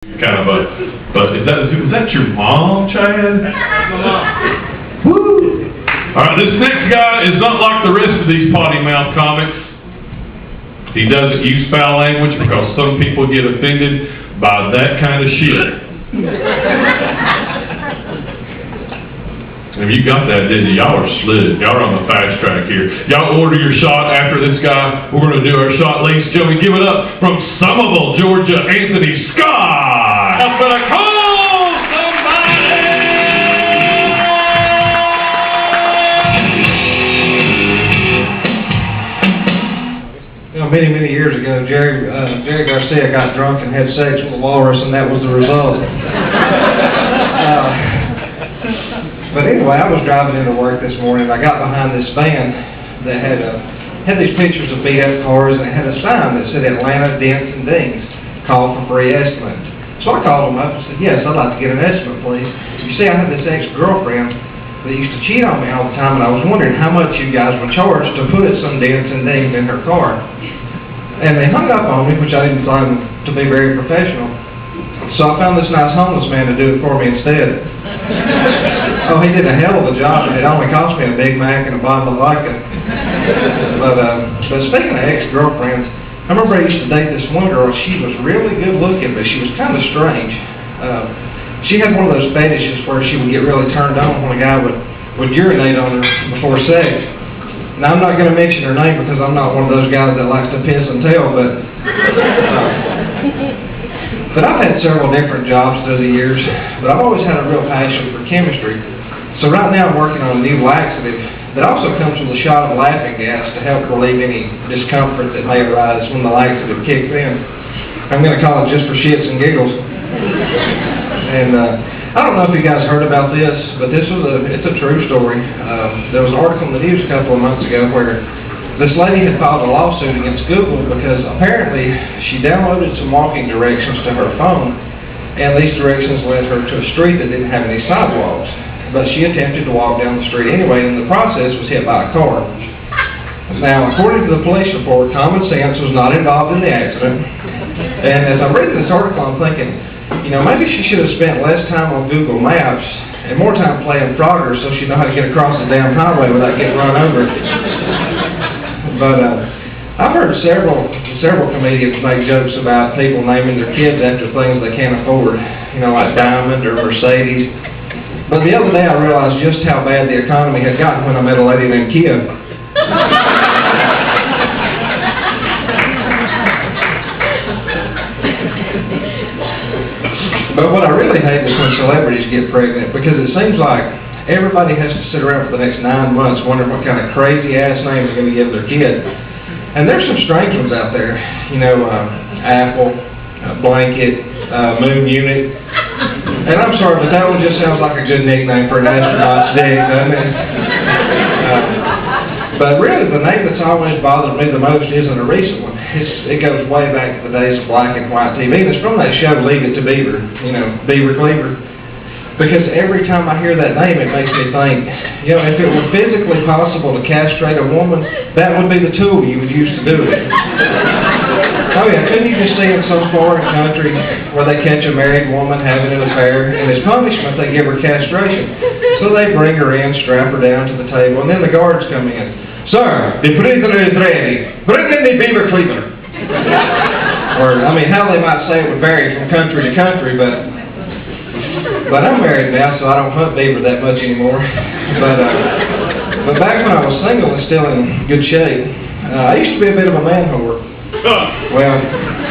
Kind of but is that your mom, Chad? Woo! Alright, this next guy is not like the rest of these potty mouth comics. He doesn't use foul language because some people get offended by that kind of shit. And you got that, didn't you? Y'all are slid. Y'all are on the fast track here. Y'all order your shot after this guy. We're going to do our shot. Ladies and gentlemen, give it up from Somerville, Georgia, Anthony Scott. I'm going to call somebody! You know, many years ago, Jerry Garcia got drunk and had sex with a walrus, and that was the result. But anyway, I was driving into work this morning. I got behind this van that had these pictures of BF cars, and it had a sign that said Atlanta Dents and Dings, call for free estimate. So I called them up and said, yes, I'd like to get an estimate, please. You see, I had this ex-girlfriend that used to cheat on me all the time, and I was wondering how much you guys would charge to put some dents and dings in her car. And they hung up on me, which I didn't find to be very professional. So I found this nice homeless man to do it for me instead. Oh, he did a hell of a job, and it only cost me a Big Mac and a bottle of vodka. But speaking of ex-girlfriends, I remember I used to date this one girl. She was really good looking, but she was kind of strange. She had one of those fetishes where she would get really turned on when a guy would urinate on her before sex. Now, I'm not going to mention her name because I'm not one of those guys that likes to piss and tell, but I've had several different jobs through the years, but I've always had a real passion for chemistry. So right now I'm working on a new laxative that also comes with a shot of laughing gas to help relieve any discomfort that may arise when the laxative kicks in. I'm going to call it just for shits and giggles. And I don't know if you guys heard about this, but it's a true story. There was an article in the news a couple of months ago where this lady had filed a lawsuit against Google because apparently she downloaded some walking directions to her phone, and these directions led her to a street that didn't have any sidewalks. But she attempted to walk down the street anyway, and in the process was hit by a car. Now, according to the police report, common sense was not involved in the accident. And as I'm reading this article, I'm thinking, you know, maybe she should have spent less time on Google Maps and more time playing Frogger so she'd know how to get across the damn highway without getting run over. But I've heard several comedians make jokes about people naming their kids after things they can't afford, you know, like Diamond or Mercedes. But the other day I realized just how bad the economy had gotten when I met a lady named Kia. But what I really hate is when celebrities get pregnant, because it seems like everybody has to sit around for the next 9 months wondering what kind of crazy-ass name they're going to give their kid. And there's some strange ones out there. You know, Apple, Blanket, Moon Unit. And I'm sorry, but that one just sounds like a good nickname for an astronaut's dick, doesn't it? But really, the name that's always bothered me the most isn't a recent one. It goes way back to the days of black and white TV. And it's from that show, Leave It to Beaver, you know, Beaver Cleaver. Because every time I hear that name, it makes me think, you know, if it were physically possible to castrate a woman, that would be the tool you would use to do it. Oh yeah, couldn't you just see in some foreign country where they catch a married woman having an affair, and as punishment they give her castration. So they bring her in, strap her down to the table, and then the guards come in. Sir, the prisoner is ready. Bring in the beaver cleaver. Or, I mean, how they might say it would vary from country to country, but I'm married now, so I don't hunt beaver that much anymore. But back when I was single and still in good shape, I used to be a bit of a man whore. Well,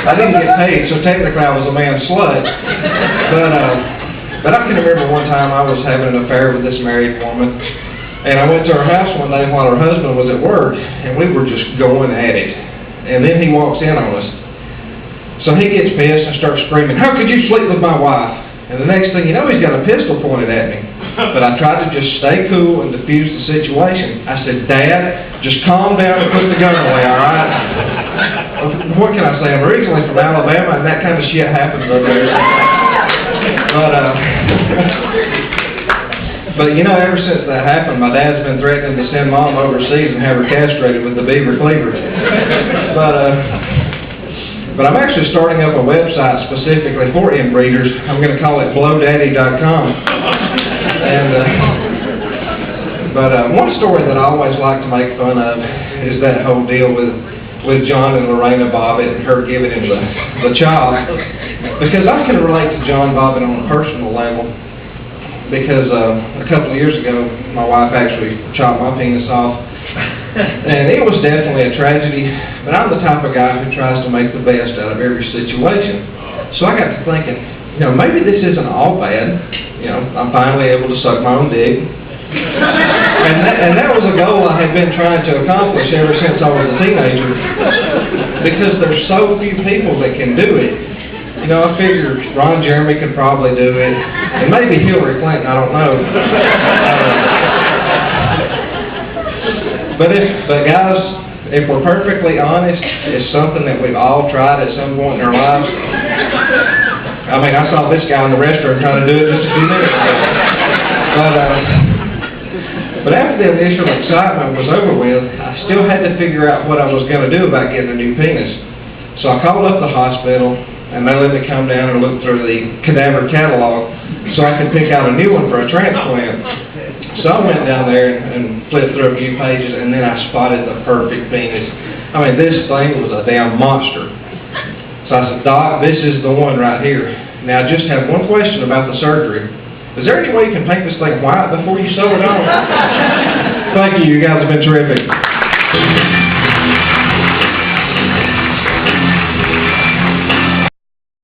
I didn't get paid, so technically I was a man slut. But I can remember one time I was having an affair with this married woman, and I went to her house one day while her husband was at work, and we were just going at it. And then he walks in on us. So he gets pissed and starts screaming, "How could you sleep with my wife?" And the next thing you know, he's got a pistol pointed at me. But I tried to just stay cool and defuse the situation. I said, "Dad, just calm down and put the gun away, all right?" What can I say? I'm originally from Alabama, and that kind of shit happens over there. But you know, ever since that happened, my dad's been threatening to send Mom overseas and have her castrated with the beaver cleaver. But I'm actually starting up a website specifically for inbreeders. I'm going to call it blowdaddy.com. But one story that I always like to make fun of is that whole deal with John and Lorena Bobbitt and her giving him the chop. Because I can relate to John Bobbitt on a personal level. Because a couple of years ago, my wife actually chopped my penis off. And it was definitely a tragedy, but I'm the type of guy who tries to make the best out of every situation. So I got to thinking, maybe this isn't all bad. I'm finally able to suck my own dick. And that was a goal I had been trying to accomplish ever since I was a teenager. Because there's so few people that can do it. I figure Ron Jeremy could probably do it. And maybe Hillary Clinton, I don't know. But guys, if we're perfectly honest, it's something that we've all tried at some point in our lives. I mean, I saw this guy in the restaurant trying to do it just a few minutes ago. But after the initial excitement was over with, I still had to figure out what I was going to do about getting a new penis. So I called up the hospital, and they let me come down and look through the cadaver catalog so I could pick out a new one for a transplant. So I went down there and flipped through a few pages, and then I spotted the perfect penis. I mean, this thing was a damn monster. So I said, Doc, this is the one right here. Now, I just have one question about the surgery. Is there any way you can paint this thing white before you sew it on? Thank you. You guys have been terrific.